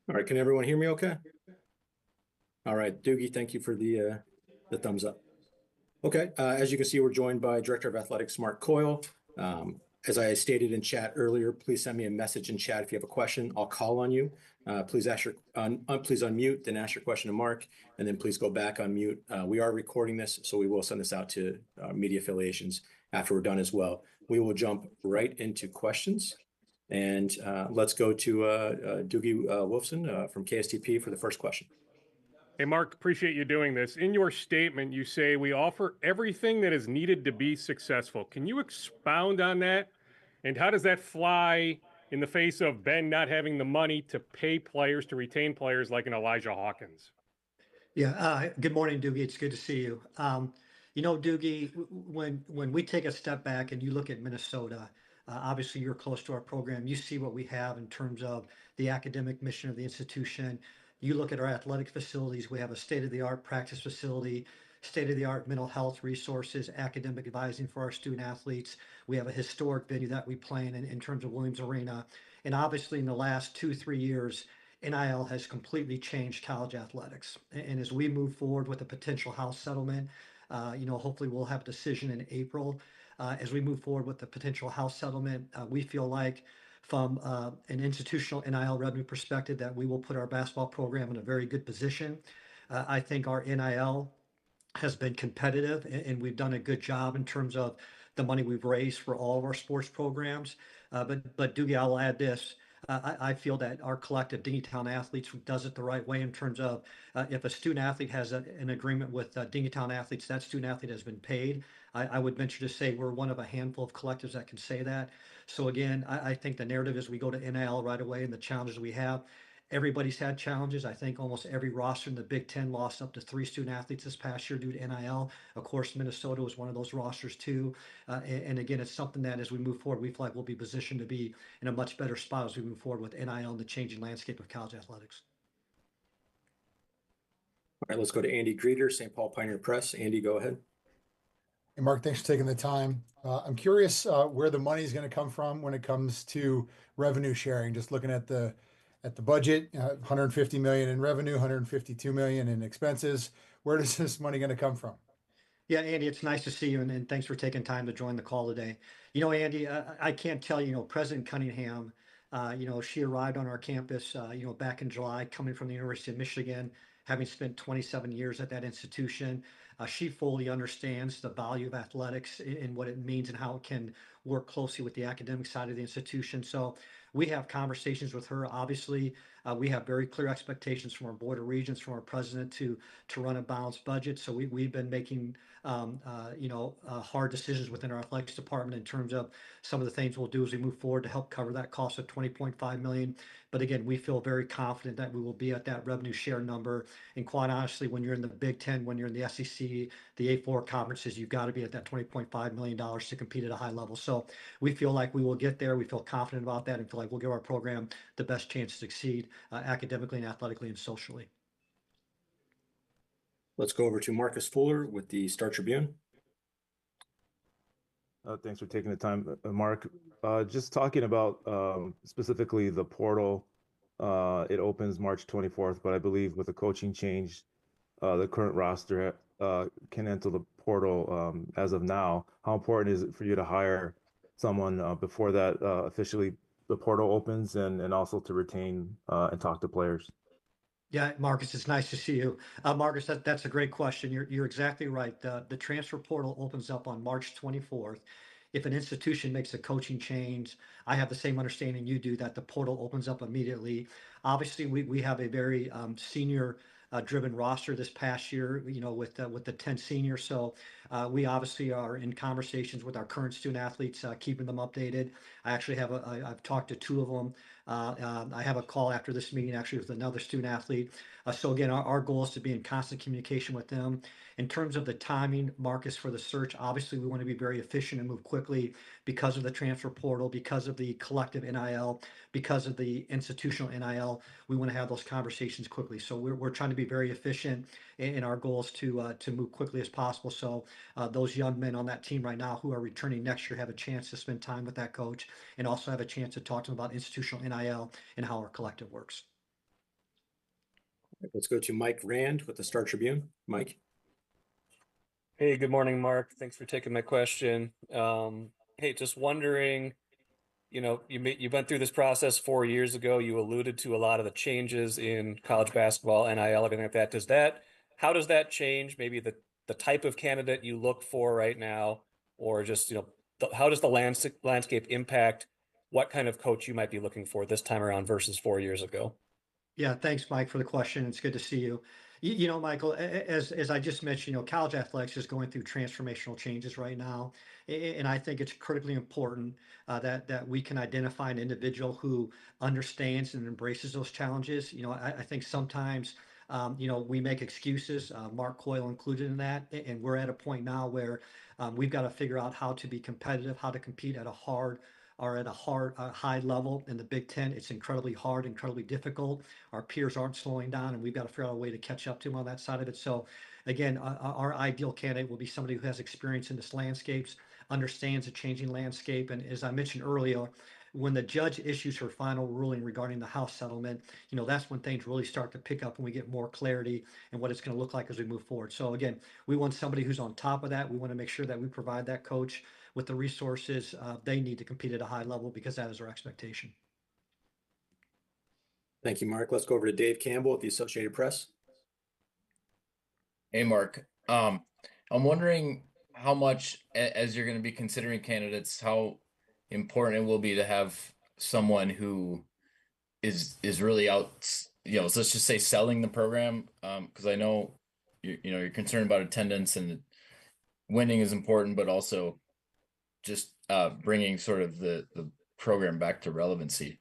All right, can everyone hear me okay? All right, Doogie, thank you for the thumbs up. Okay, as you can see, we're joined by Director of Athletics, Mark Coyle. As I stated in chat earlier, please send me a message in chat if you have a question. I'll call on you. Please unmute, then ask your question to Mark, and then please go back on mute. We are recording this, so we will send this out to media affiliations after we're done as well. We will jump right into questions. And let's go to Doogie Wolfson from KSTP for the first question. Hey, Mark, appreciate you doing this. In your statement, you say we offer everything that is needed to be successful. Can you expound on that? And how does that fly in the face of Ben not having the money to pay players, to retain players like an Elijah Hawkins? Yeah, good morning, Doogie. It's good to see you. Doogie, when we take a step back and you look at Minnesota, obviously you're close to our program. You see what we have in terms of the academic mission of the institution. You look at our athletic facilities, we have a state-of-the-art practice facility, state-of-the-art mental health resources, academic advising for our student athletes. We have a historic venue that we play in terms of Williams Arena. And obviously in the last 2-3 years, NIL has completely changed college athletics. And as we move forward with a potential House settlement, hopefully we'll have a decision in April. As we move forward with the potential House settlement, we feel like from an institutional NIL revenue perspective that we will put our basketball program in a very good position. I think our NIL has been competitive and we've done a good job in terms of the money we've raised for all of our sports programs. But Doogie, I'll add this. I feel that our collective Dingytown athletes does it the right way in terms of if a student athlete has an agreement with Dingytown athletes, that student athlete has been paid. I would venture to say we're one of a handful of collectives that can say that. So again, I think the narrative is we go to NIL right away and the challenges we have. Everybody's had challenges. I think almost every roster in the Big Ten lost up to 3 student athletes this past year due to NIL. Of course, Minnesota was one of those rosters too. And again, it's something that as we move forward, we feel like we'll be positioned to be in a much better spot as we move forward with NIL and the changing landscape of college athletics. All right, let's go to Andy Greeter, St. Paul Pioneer Press. Andy, go ahead. Hey, Mark, thanks for taking the time. I'm curious where the money is going to come from when it comes to revenue sharing. Just looking at the budget, 150 million in revenue, 152 million in expenses. Where is this money going to come from? Yeah, Andy, it's nice to see you, and thanks for taking time to join the call today. Andy, I can't tell you, President Cunningham, she arrived on our campus, back in July, coming from the University of Michigan, having spent 27 years at that institution. She fully understands the value of athletics and what it means and how it can work closely with the academic side of the institution. So we have conversations with her. Obviously, we have very clear expectations from our board of regents, from our president to run a balanced budget. So we've been making hard decisions within our athletics department in terms of some of the things we'll do as we move forward to help cover that cost of 20.5 million. But again, we feel very confident that we will be at that revenue share number. And quite honestly, when you're in the Big Ten, when you're in the SEC, the A4 conferences, you've got to be at that $20.5 million to compete at a high level. So we feel like we will get there. We feel confident about that and feel like we'll give our program the best chance to succeed academically and athletically and socially. Let's go over to Marcus Fuller with the Star Tribune. Thanks for taking the time, Mark. Just talking about specifically the portal, it opens March 24th, but I believe with the coaching change, the current roster can enter the portal as of now. How important is it for you to hire someone before that officially the portal opens and also to retain and talk to players? Yeah, Marcus, it's nice to see you. Marcus, that's a great question. You're exactly right. The transfer portal opens up on March 24th. If an institution makes a coaching change, I have the same understanding you do that the portal opens up immediately. Obviously, we have a very senior driven roster this past year, with the 10 seniors. So we obviously are in conversations with our current student athletes, keeping them updated. I actually I've talked to 2 of them. I have a call after this meeting actually with another student athlete. So again, our goal is to be in constant communication with them. In terms of the timing, Marcus, for the search, obviously we want to be very efficient and move quickly because of the transfer portal, because of the collective NIL, because of the institutional NIL. We want to have those conversations quickly. So we're trying to be very efficient in our goals to move quickly as possible. So those young men on that team right now who are returning next year have a chance to spend time with that coach and also have a chance to talk to them about institutional NIL and how our collective works. Let's go to Mike Rand with the Star Tribune. Mike. Hey, good morning, Mark. Thanks for taking my question. Hey, just wondering, you went through this process 4 years ago. You alluded to a lot of the changes in college basketball, NIL, everything like that. How does that change maybe the type of candidate you look for right now, or just, how does the landscape impact what kind of coach you might be looking for this time around versus 4 years ago? Yeah, thanks, Mike, for the question. It's good to see you. Michael, as I just mentioned, college athletics is going through transformational changes right now, and I think it's critically important that we can identify an individual who understands and embraces those challenges. I think sometimes we make excuses, Mark Coyle included in that, and we're at a point now where we've got to figure out how to be competitive, how to compete at a high level in the Big Ten. It's incredibly hard, incredibly difficult. Our peers aren't slowing down, and we've got to figure out a way to catch up to them on that side of it. So, again, our ideal candidate will be somebody who has experience in this landscapes, understands the changing landscape, and as I mentioned earlier, when the judge issues her final ruling regarding the House settlement, that's when things really start to pick up and we get more clarity and what it's going to look like as we move forward. So again, we want somebody who's on top of that. We want to make sure that we provide that coach with the resources they need to compete at a high level, because that is our expectation. Thank you, Mark. Let's go over to Dave Campbell at the Associated Press. Hey, Mark. I'm wondering how much, as you're going to be considering candidates, how important it will be to have someone who is really out, so let's just say selling the program. Because I know you're concerned about attendance and winning is important, but also just bringing sort of the program back to relevancy.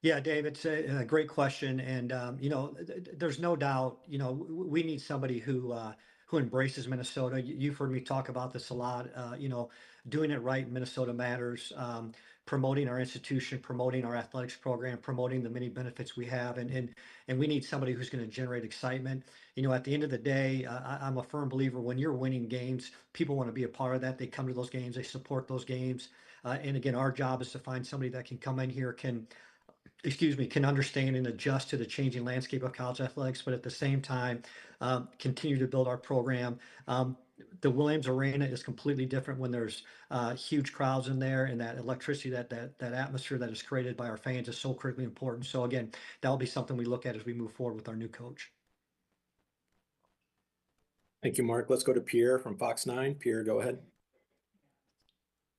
Yeah, Dave, it's a great question, and there's no doubt. We need somebody who embraces Minnesota. You've heard me talk about this a lot. Doing it right in Minnesota matters. Promoting our institution, promoting our athletics program, promoting the many benefits we have, and we need somebody who's going to generate excitement. At the end of the day, I'm a firm believer when you're winning games, people want to be a part of that. They come to those games, they support those games, and again, our job is to find somebody that can come in here, can understand and adjust to the changing landscape of college athletics, but at the same time, continue to build our program. The Williams Arena is completely different when there's huge crowds in there, and that electricity, that atmosphere that is created by our fans is so critically important. So again, that'll be something we look at as we move forward with our new coach. Thank you, Mark. Let's go to Pierre from Fox 9. Pierre, go ahead.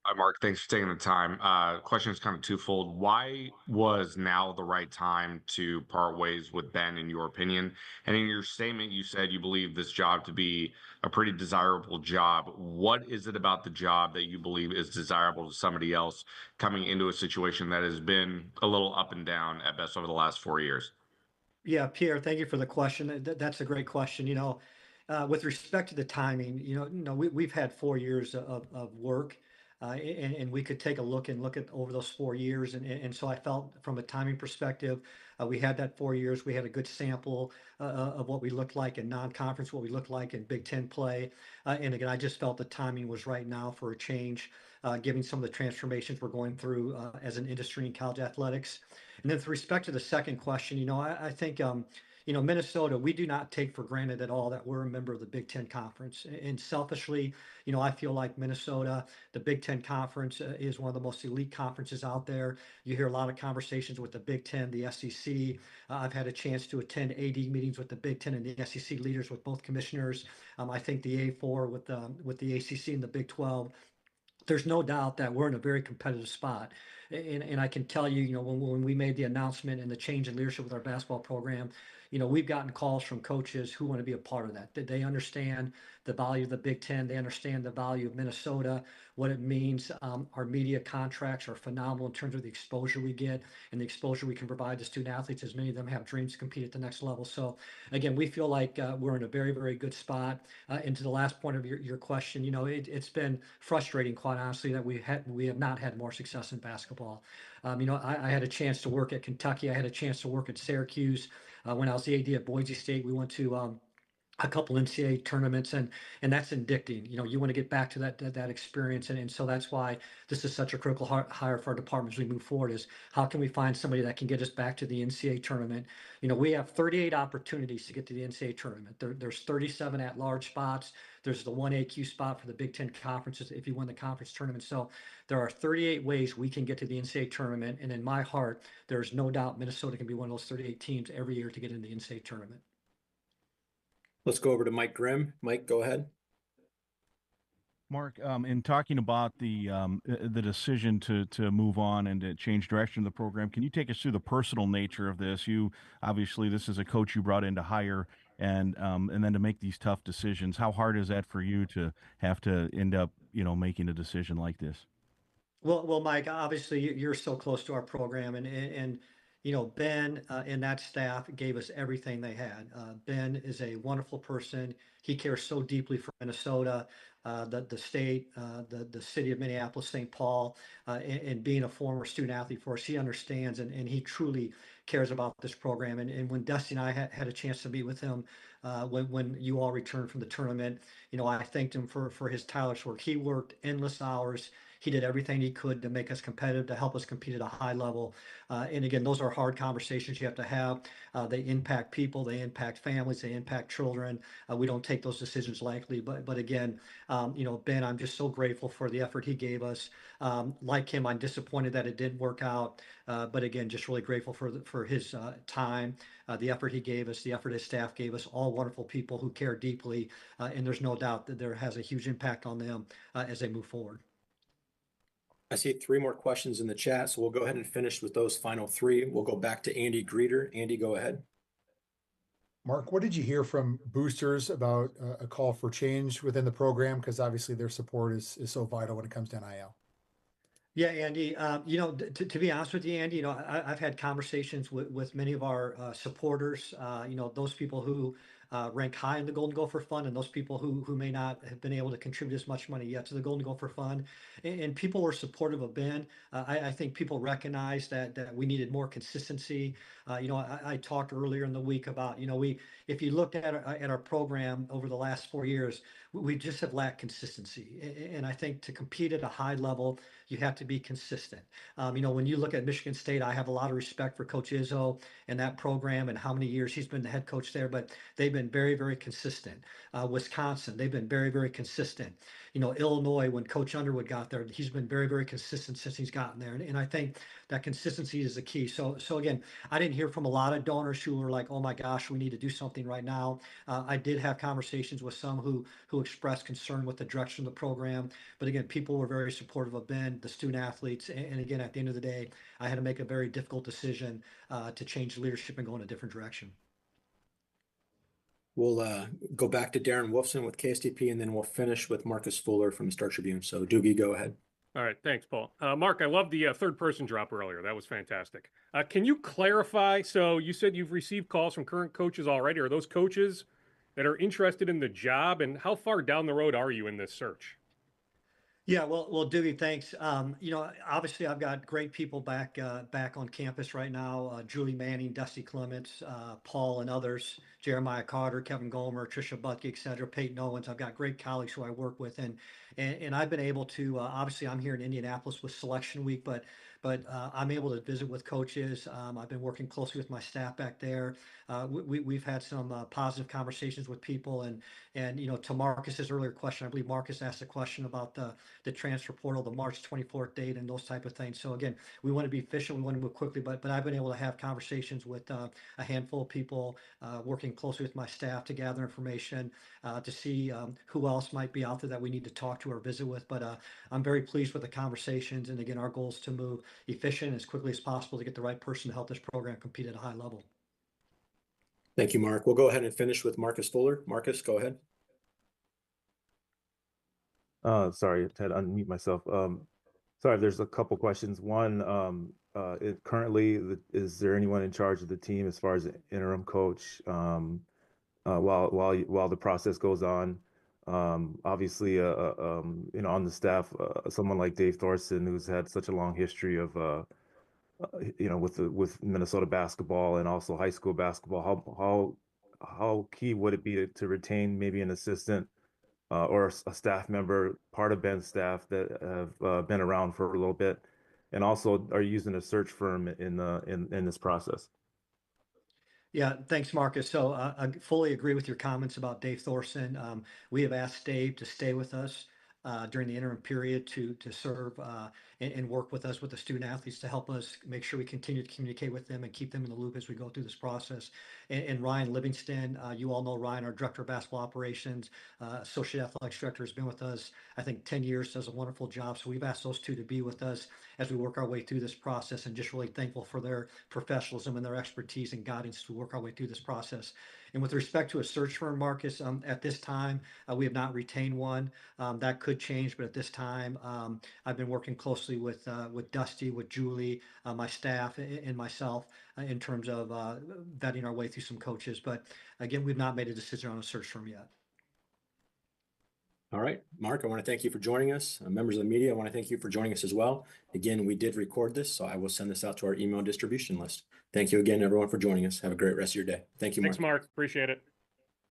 Hi, Mark. Thanks for taking the time. Question is kind of twofold. Why was now the right time to part ways with Ben, in your opinion? And in your statement, you said you believe this job to be a pretty desirable job. What is it about the job that you believe is desirable to somebody else coming into a situation that has been a little up and down at best over the last 4 years? Yeah, Pierre, thank you for the question. That's a great question. With respect to the timing, we've had 4 years of work, and we could take a look at over those 4 years. And so I felt from a timing perspective, we had that 4 years. We had a good sample of what we looked like in non-conference, what we looked like in Big Ten play. And again, I just felt the timing was right now for a change, given some of the transformations we're going through as an industry in college athletics. And then with respect to the second question, I think Minnesota, we do not take for granted at all that we're a member of the Big Ten Conference. And selfishly, I feel like Minnesota, the Big Ten Conference is one of the most elite conferences out there. You hear a lot of conversations with the Big Ten, the SEC. I've had a chance to attend AD meetings with the Big Ten and the SEC leaders, with both commissioners. I think the A4 with the ACC and the Big 12. There's no doubt that we're in a very competitive spot. And I can tell you, when we made the announcement and the change in leadership with our basketball program, we've gotten calls from coaches who want to be a part of that. They understand the value of the Big Ten. They understand the value of Minnesota, what it means. Our media contracts are phenomenal in terms of the exposure we get and the exposure we can provide to student athletes, as many of them have dreams to compete at the next level. So again, we feel like we're in a very, very good spot. And to the last point of your question, it's been frustrating, quite honestly, that we have not had more success in basketball. I had a chance to work at Kentucky. I had a chance to work at Syracuse. When I was the AD at Boise State, we went to a couple NCAA tournaments, and that's addicting. You want to get back to that experience, and so that's why this is such a critical hire for our department as we move forward. Is how can we find somebody that can get us back to the NCAA tournament? We have 38 opportunities to get to the NCAA tournament. There's 37 at-large spots. There's the one AQ spot for the Big Ten conferences if you win the conference tournament. So there are 38 ways we can get to the NCAA tournament, and in my heart, there's no doubt Minnesota can be one of those 38 teams every year to get into the NCAA tournament. Let's go over to Mike Grimm. Mike, go ahead. Mark, in talking about the decision to move on and to change direction of the program, can you take us through the personal nature of this? You obviously this is a coach you brought in to hire, and then to make these tough decisions. How hard is that for you to have to end up making a decision like this? Well, Mike, obviously you're so close to our program, and Ben and that staff gave us everything they had. Ben is a wonderful person. He cares so deeply for Minnesota, the state, the city of Minneapolis-St. Paul, and being a former student athlete for us, he understands and he truly cares about this program. And when Dusty and I had a chance to meet with him when you all returned from the tournament, I thanked him for his tireless work. He worked endless hours. He did everything he could to make us competitive, to help us compete at a high level. And again, those are hard conversations you have to have. They impact people, they impact families, they impact children. We don't take those decisions lightly. But again, Ben, I'm just so grateful for the effort he gave us. Like him, I'm disappointed that it didn't work out. But again, just really grateful for his time, the effort he gave us, the effort his staff gave us, all wonderful people who care deeply. And there's no doubt that there has a huge impact on them as they move forward. I see 3 more questions in the chat, so we'll go ahead and finish with those final 3. We'll go back to Andy Greeter. Andy, go ahead. Mark, what did you hear from boosters about a call for change within the program? Because obviously their support is so vital when it comes to NIL. Yeah, Andy, to be honest with you, Andy, I've had conversations with many of our supporters, those people who rank high in the Golden Gopher Fund and those people who may not have been able to contribute as much money yet to the Golden Gopher Fund. And people were supportive of Ben. I think people recognize that we needed more consistency. I talked earlier in the week about, if you looked at our program over the last 4 years, we just have lacked consistency. And I think to compete at a high level, you have to be consistent. When you look at Michigan State, I have a lot of respect for Coach Izzo and that program and how many years he's been the head coach there, but they've been very, very consistent. Wisconsin, they've been very, very consistent. Illinois, when Coach Underwood got there, he's been very, very consistent since he's gotten there. And I think that consistency is the key. So again, I didn't hear from a lot of donors who were like, oh my gosh, we need to do something right now. I did have conversations with some who expressed concern with the direction of the program. But again, people were very supportive of Ben, the student athletes. And again, at the end of the day, I had to make a very difficult decision to change leadership and go in a different direction. We'll go back to Darren Wolfson with KSTP, and then we'll finish with Marcus Fuller from the Star Tribune. So Doogie, go ahead. All right, thanks, Paul. Mark, I love the third person drop earlier. That was fantastic. Can you clarify? So you said you've received calls from current coaches already. Are those coaches that are interested in the job, and how far down the road are you in this search? Yeah, well, Doogie, thanks. Obviously, I've got great people back on campus right now. Julie Manning, Dusty Clements, Paul, and others. Jeremiah Carter, Kevin Gomer, Tricia Butke, et cetera, Peyton Owens. I've got great colleagues who I work with, and I've been able to. Obviously, I'm here in Indianapolis with Selection Week, but I'm able to visit with coaches. I've been working closely with my staff back there. We've had some positive conversations with people, and to Marcus's earlier question, I believe Marcus asked a question about the transfer portal, the March 24th date, and those type of things. So again, we want to be efficient, we want to move quickly, but I've been able to have conversations with a handful of people, working closely with my staff to gather information, to see who else might be out there that we need to talk to or visit with. But I'm very pleased with the conversations, and again, our goal is to move efficient as quickly as possible to get the right person to help this program compete at a high level. Thank you, Mark. We'll go ahead and finish with Marcus Fuller. Marcus, go ahead. Sorry, I had to unmute myself. Sorry, there's a couple questions. One, currently, is there anyone in charge of the team as far as an interim coach while the process goes on? Obviously, on the staff, someone like Dave Thorson, who's had such a long history of, with Minnesota basketball and also high school basketball. how key would it be to retain maybe an assistant or a staff member, part of Ben's staff that have been around for a little bit, and also are using a search firm in this process? Yeah, thanks, Marcus. So I fully agree with your comments about Dave Thorson. We have asked Dave to stay with us during the interim period to serve and work with us with the student athletes to help us make sure we continue to communicate with them and keep them in the loop as we go through this process. And Ryan Livingston, you all know Ryan, our director of basketball operations, associate athletics director, has been with us, I think, 10 years, does a wonderful job. So we've asked those two to be with us as we work our way through this process, and just really thankful for their professionalism and their expertise and guidance to work our way through this process. And with respect to a search firm, Marcus, at this time, we have not retained one. That could change, but at this time, I've been working closely with Dusty, with Julie, my staff, and myself in terms of vetting our way through some coaches. But again, we've not made a decision on a search firm yet. All right, Mark, I want to thank you for joining us. Members of the media, I want to thank you for joining us as well. Again, we did record this, so I will send this out to our email distribution list. Thank you again, everyone, for joining us. Have a great rest of your day. Thank you, Mark. Thanks, Mark. Appreciate it.